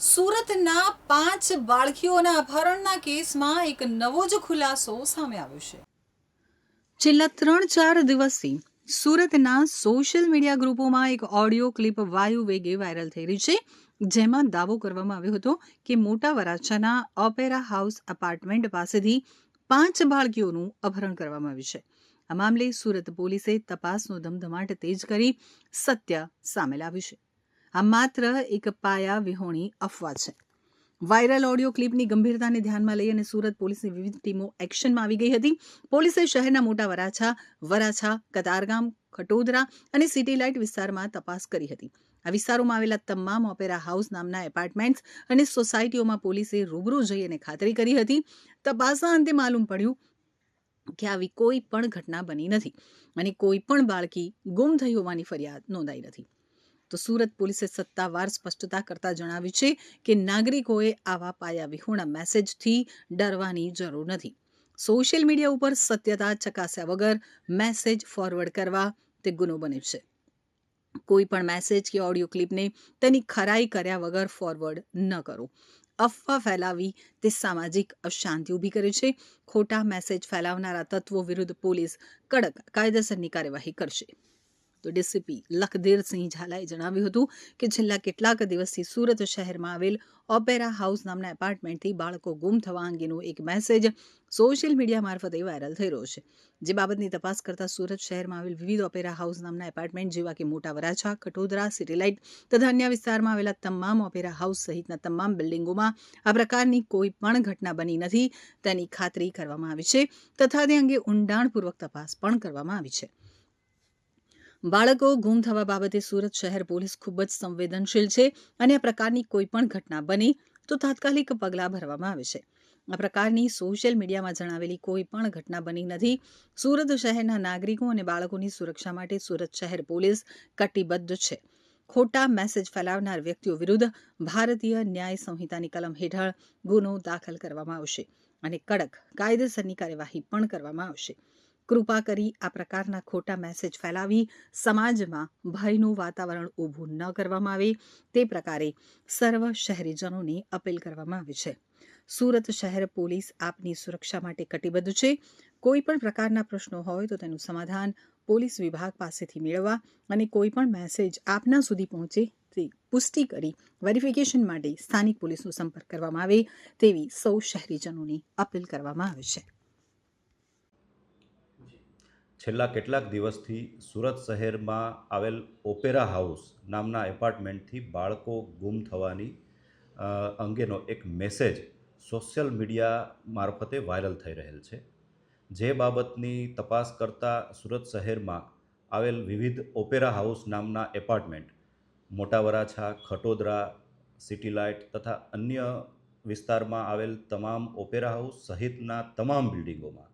સુરતના 5 બાળકીઓના અપહરણના કેસમાં એક નવો જ ખુલાસો સામે આવ્યો છે. છેલ્લા 3-4 દિવસથી સુરતના સોશિયલ મીડિયા ગ્રુપોમાં એક ઓડિયો ક્લિપ વાયુ વેગે વાયરલ થઈ રહી છે, જેમાં દાવો કરવામાં આવ્યો હતો કે મોટા વરાછાના ઓપેરા હાઉસ એપાર્ટમેન્ટ પાસેથી 5 બાળકીઓનું અપહરણ કરવામાં આવ્યું છે. આ મામલે સુરત પોલીસે તપાસનો ધમધમાટ તેજ કરી સત્ય સામે લાવ્યું છે. આ માત્ર એક પાયા વિહોણી અફવા છે. વાયરલ ઓડિયો ક્લિપની ગંભીરતાને ધ્યાનમાં લઈ અને સુરત પોલીસની વિવિધ ટીમો એક્શનમાં આવી ગઈ હતી. પોલીસે શહેરના મોટા વરાછા, કતારગામ, ખટોદરા અને સિટી લાઇટ વિસ્તારમાં તપાસ કરી હતી. આ વિસ્તારોમાં આવેલા તમામ ઓપેરા હાઉસ નામના એપાર્ટમેન્ટ્સ અને સોસાયટીઓમાં પોલીસે રૂબરૂ જઈ અને ખાતરી કરી હતી. તપાસના અંતે માલુમ પડ્યું કે આવી કોઈ પણ ઘટના બની નથી અને કોઈ પણ બાળકી ગુમ થઈ હોવાની ફરિયાદ નોંધાઈ નથી. તો સુરત પોલીસે સત્તાવાર સ્પષ્ટતા કરતા જણાવ્યું છે કે નાગરિકોએ આવા પાયા વિહોણા મેસેજથી ડરવાની જરૂર નથી. સોશિયલ મીડિયા ઉપર સત્યતા ચકાસ્યા વગર મેસેજ ફોરવર્ડ કરવા તે ગુનો બને છે. કોઈ પણ મેસેજ કે ઓડિયો ક્લિપને તેની ખરાઈ કર્યા વગર ફોરવર્ડ ન કરો. અફવા ફેલાવી તે સામાજિક અશાંતિ ઊભી કરે છે. ખોટા મેસેજ ફેલાવનારા તત્વો વિરુદ્ધ પોલીસ કડક કાયદેસરની કાર્યવાહી કરશે. તો ડીસીપી લખધીરસિંહ ઝાલાએ જણાવ્યું હતું કે છેલ્લા કેટલાક દિવસથી સુરત શહેરમાં આવેલ ઓપેરા હાઉસ નામના એપાર્ટમેન્ટથી બાળકો ગુમ થવા અંગેનો એક મેસેજ સોશિયલ મીડિયા મારફતે વાયરલ થઈ રહ્યો છે. જે બાબતની તપાસ કરતા સુરત શહેરમાં આવેલ વિવિધ ઓપેરા હાઉસ નામના એપાર્ટમેન્ટ જેવા કે મોટા વરાછા, ખટોદરા, સિટી લાઇટ તથા અન્ય વિસ્તારમાં આવેલા તમામ ઓપેરા હાઉસ સહિતના તમામ બિલ્ડિંગોમાં આ પ્રકારની કોઈ પણ ઘટના બની નથી તેની ખાતરી કરવામાં આવી છે તથા તે અંગે ઊંડાણપૂર્વક તપાસ પણ કરવામાં આવી છે. બાળકો ગુમ થવા બાબતે સુરત શહેર પોલીસ ખૂબ જ સંવેદનશીલ છે અને આ પ્રકારની કોઈ પણ ઘટના બને તો તાત્કાલિક પગલાં ભરવામાં આવે છે. આ પ્રકારની સોશિયલ મીડિયામાં જણાવેલી કોઈ પણ ઘટના બની નથી. સુરત શહેરના નાગરિકો અને બાળકોની સુરક્ષા માટે સુરત શહેર પોલીસ કટિબદ્ધ છે. ખોટા મેસેજ ફેલાવનાર વ્યક્તિઓ વિરુદ્ધ ભારતીય ન્યાય સંહિતાની કલમ હેઠળ ગુનો દાખલ કરવામાં આવશે અને કડક કાયદેસરની કાર્યવાહી પણ કરવામાં આવશે. કૃપા કરી આ પ્રકારના ખોટા મેસેજ ફેલાવી સમાજમાં ભયનું વાતાવરણ ઊભું ન કરવામાં આવે તે પ્રકારે સર્વ શહેરીજનોને અપીલ કરવામાં આવી છે. સુરત શહેર પોલીસ આપની સુરક્ષા માટે કટિબદ્ધ છે. કોઈ પણ પ્રકારના પ્રશ્નો હોય તો તેનું સમાધાન પોલીસ વિભાગ પાસેથી મેળવવા અને કોઈ પણ મેસેજ આપના સુધી પહોંચે તે પુષ્ટિ કરી વેરિફિકેશન માટે સ્થાનિક પોલીસનો સંપર્ક કરવામાં આવે તેવી સૌ શહેરીજનોને અપીલ કરવામાં આવે છે. છેલ્લા કેટલાક દિવસથી સુરત શહેરમાં આવેલ ઓપેરા હાઉસ નામના એપાર્ટમેન્ટથી બાળકો ગુમ થવાની અંગેનો એક મેસેજ સોશિયલ મીડિયા મારફતે વાયરલ થઈ રહેલ છે. જે બાબતની તપાસ કરતા સુરત શહેરમાં આવેલ વિવિધ ઓપેરા હાઉસ નામના એપાર્ટમેન્ટ મોટા વરાછા, ખટોદરા, સિટી લાઇટ તથા અન્ય વિસ્તારમાં આવેલ તમામ ઓપેરા હાઉસ સહિતના તમામ બિલ્ડિંગોમાં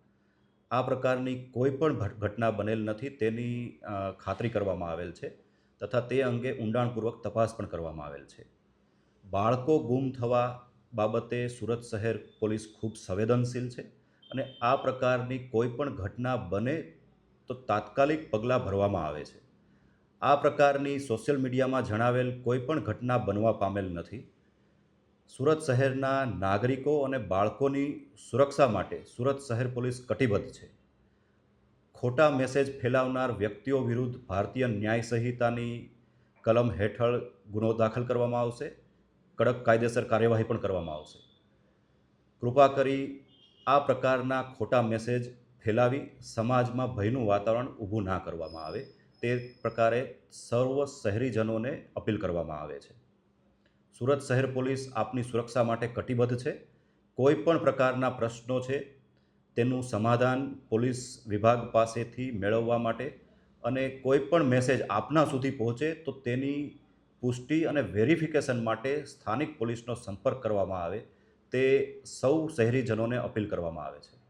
આ પ્રકારની કોઈ પણ ઘટના બનેલ નથી તેની ખાતરી કરવામાં આવેલ છે તથા તે અંગે ઊંડાણપૂર્વક તપાસ પણ કરવામાં આવેલ છે. બાળકો ગુમ થવા બાબતે સુરત શહેર પોલીસ ખૂબ સંવેદનશીલ છે અને આ પ્રકારની કોઈ પણ ઘટના બને તો તાત્કાલિક પગલાં ભરવામાં આવે છે. આ પ્રકારની સોશિયલ મીડિયામાં જણાવેલ કોઈ પણ ઘટના બનવા પામેલ નથી. સુરત શહેરના નાગરિકો અને બાળકોની સુરક્ષા માટે સુરત શહેર પોલીસ કટિબદ્ધ છે. ખોટા મેસેજ ફેલાવનાર વ્યક્તિઓ વિરુદ્ધ ભારતીય ન્યાય સંહિતાની કલમ હેઠળ ગુનો દાખલ કરવામાં આવશે. કડક કાયદેસર કાર્યવાહી પણ કરવામાં આવશે. કૃપા કરી આ પ્રકારના ખોટા મેસેજ ફેલાવી સમાજમાં ભયનું વાતાવરણ ઊભું ના કરવામાં આવે તે પ્રકારે સર્વ શહેરીજનોને અપીલ કરવામાં આવે છે. સુરત શહેર પોલીસ આપની સુરક્ષા માટે કટિબદ્ધ છે. કોઈ પણ પ્રકારના પ્રશ્નો છે તેનું સમાધાન પોલીસ વિભાગ પાસેથી મેળવવા માટે અને કોઈ પણ મેસેજ આપના સુધી પહોંચે તો તેની પુષ્ટિ અને વેરિફિકેશન માટે સ્થાનિક પોલીસનો સંપર્ક કરવામાં આવે તે સૌ શહેરીજનોને અપીલ કરવામાં આવે છે.